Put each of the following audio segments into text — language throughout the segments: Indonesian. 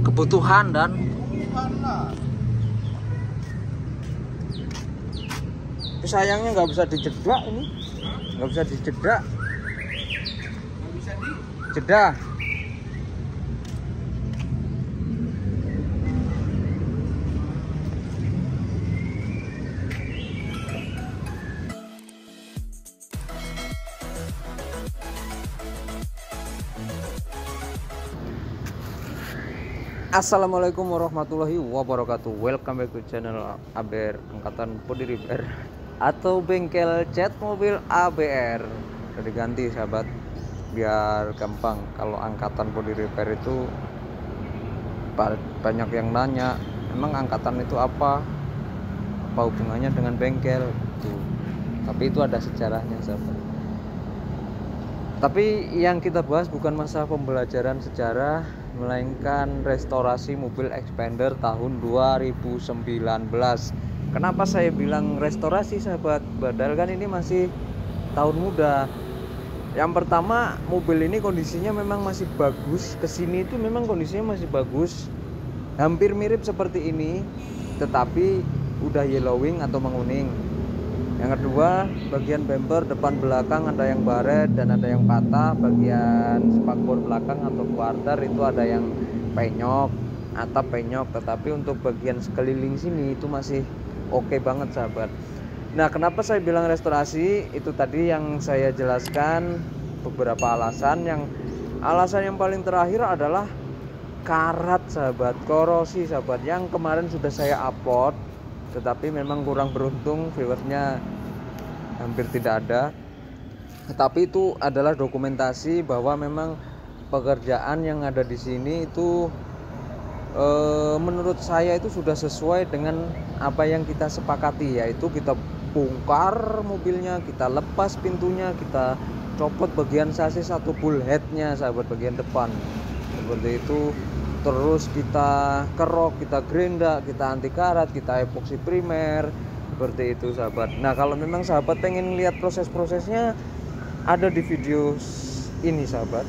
kebutuhan dan sayangnya nggak bisa dijedak ini, nggak bisa dijedak, jeda. Assalamualaikum warahmatullahi wabarakatuh. Welcome back to channel ABR Angkatan Body Repair atau bengkel cat mobil ABR. Udah diganti sahabat, biar gampang. Kalau angkatan body repair itu banyak yang nanya, emang angkatan itu apa hubungannya dengan bengkel tuh. Tapi itu ada sejarahnya sahabat. Tapi yang kita bahas bukan masa pembelajaran sejarah, melainkan restorasi mobil Xpander tahun 2019. Kenapa saya bilang restorasi sahabat? Padahal kan ini masih tahun muda. Yang pertama, mobil ini kondisinya memang masih bagus. Kesini itu memang kondisinya masih bagus, hampir mirip seperti ini, tetapi udah yellowing atau menguning. Yang kedua, bagian bumper depan belakang ada yang baret dan ada yang patah. Bagian spakbor belakang atau quarter itu ada yang penyok, atap penyok. Tetapi untuk bagian sekeliling sini itu masih oke banget sahabat. Nah, kenapa saya bilang restorasi? Itu tadi yang saya jelaskan beberapa alasan. Alasan yang paling terakhir adalah karat sahabat, korosi sahabat, yang kemarin sudah saya upload. Tetapi memang kurang beruntung, viewersnya hampir tidak ada. Tetapi itu adalah dokumentasi bahwa memang pekerjaan yang ada di sini itu menurut saya itu sudah sesuai dengan apa yang kita sepakati, yaitu kita bongkar mobilnya, kita lepas pintunya, kita copot bagian sasis satu full headnya sahabat, bagian depan seperti itu. Terus kita kerok, kita gerinda, kita anti karat, kita epoksi primer, seperti itu sahabat. Nah, kalau memang sahabat pengen lihat proses-prosesnya, ada di video ini sahabat.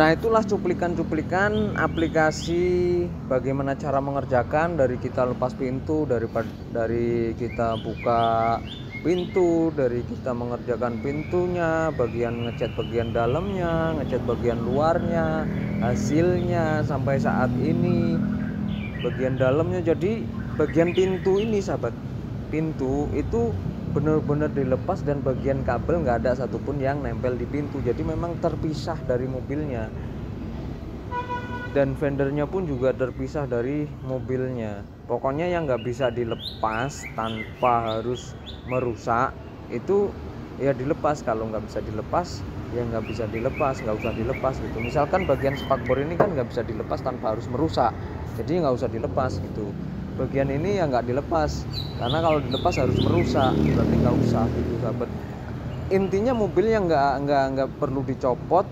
Nah, itulah cuplikan-cuplikan aplikasi bagaimana cara mengerjakan, dari kita lepas pintu, dari kita buka pintu, dari kita mengerjakan pintunya, bagian ngecat bagian dalamnya, ngecat bagian luarnya, hasilnya sampai saat ini bagian dalamnya. Jadi bagian pintu ini sahabat, pintu itu benar-benar dilepas dan bagian kabel nggak ada satupun yang nempel di pintu, jadi memang terpisah dari mobilnya, dan vendornya pun juga terpisah dari mobilnya. Pokoknya yang nggak bisa dilepas tanpa harus merusak itu ya dilepas, kalau nggak bisa dilepas ya nggak bisa dilepas, nggak usah dilepas gitu. Misalkan bagian spakbor ini kan nggak bisa dilepas tanpa harus merusak, jadi nggak usah dilepas gitu. Bagian ini ya nggak dilepas, karena kalau dilepas harus merusak, berarti nggak usah gitu sahabat. Intinya mobilnya nggak perlu dicopot,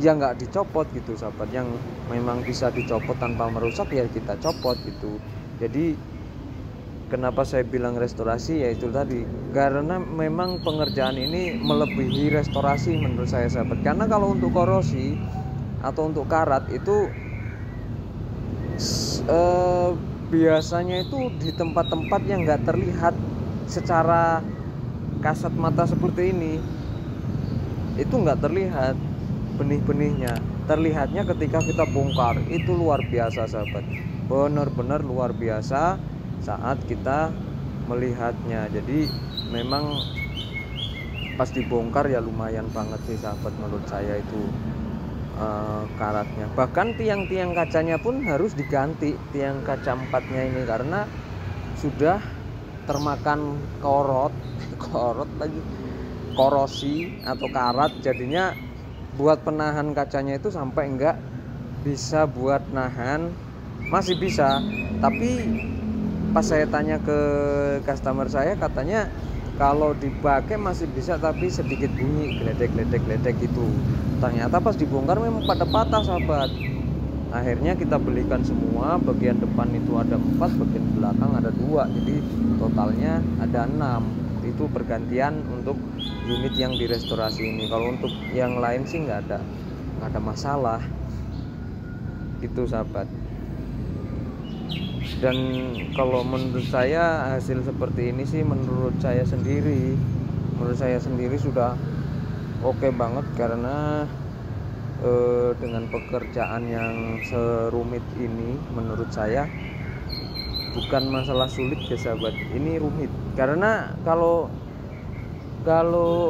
ya nggak dicopot gitu sahabat. Yang memang bisa dicopot tanpa merusak ya kita copot gitu. Jadi kenapa saya bilang restorasi, yaitu tadi karena memang pengerjaan ini melebihi restorasi menurut saya sahabat. Karena kalau untuk korosi atau untuk karat itu biasanya itu di tempat-tempat yang nggak terlihat secara kasat mata seperti ini, itu nggak terlihat benih-benihnya. Terlihatnya ketika kita bongkar, itu luar biasa sahabat, benar-benar luar biasa saat kita melihatnya. Jadi memang pas dibongkar ya lumayan banget sih sahabat menurut saya itu karatnya. Bahkan tiang-tiang kacanya pun harus diganti, tiang kaca empatnya ini, karena sudah termakan korosi atau karat. Jadinya buat penahan kacanya itu sampai enggak bisa buat nahan, masih bisa, tapi pas saya tanya ke customer saya, katanya kalau dipakai masih bisa tapi sedikit bunyi gledek gitu. Ternyata pas dibongkar memang pada patah sahabat. Akhirnya kita belikan semua, bagian depan itu ada 4, bagian belakang ada 2, jadi totalnya ada 6. Itu bergantian untuk unit yang direstorasi ini. Kalau untuk yang lain sih nggak ada masalah gitu sahabat. Dan kalau menurut saya hasil seperti ini sih menurut saya sendiri sudah oke banget, karena dengan pekerjaan yang serumit ini menurut saya bukan masalah sulit ya sahabat, ini rumit. Karena kalau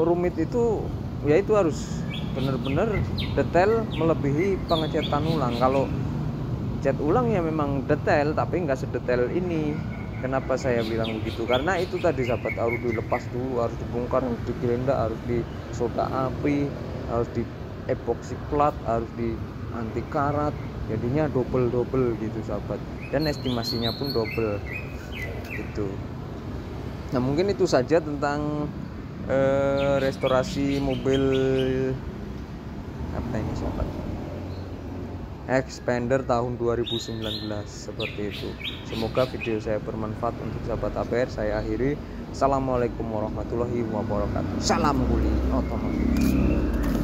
rumit itu ya itu harus benar-benar detail melebihi pengecatan ulang. Kalau cat ulang ya memang detail, tapi nggak sedetail ini. Kenapa saya bilang begitu? Karena itu tadi sahabat, harus dilepas dulu, harus dibongkar, harus digelinda, harus di soda api, harus di epoxy plat, harus di anti karat. Jadinya double gitu sahabat, dan estimasinya pun double gitu. Nah mungkin itu saja tentang restorasi mobil apa ini sahabat, Expander tahun 2019 seperti itu. Semoga video saya bermanfaat untuk sahabat APR. Saya akhiri. Assalamualaikum warahmatullahi wabarakatuh. Salam Guli Otomotif.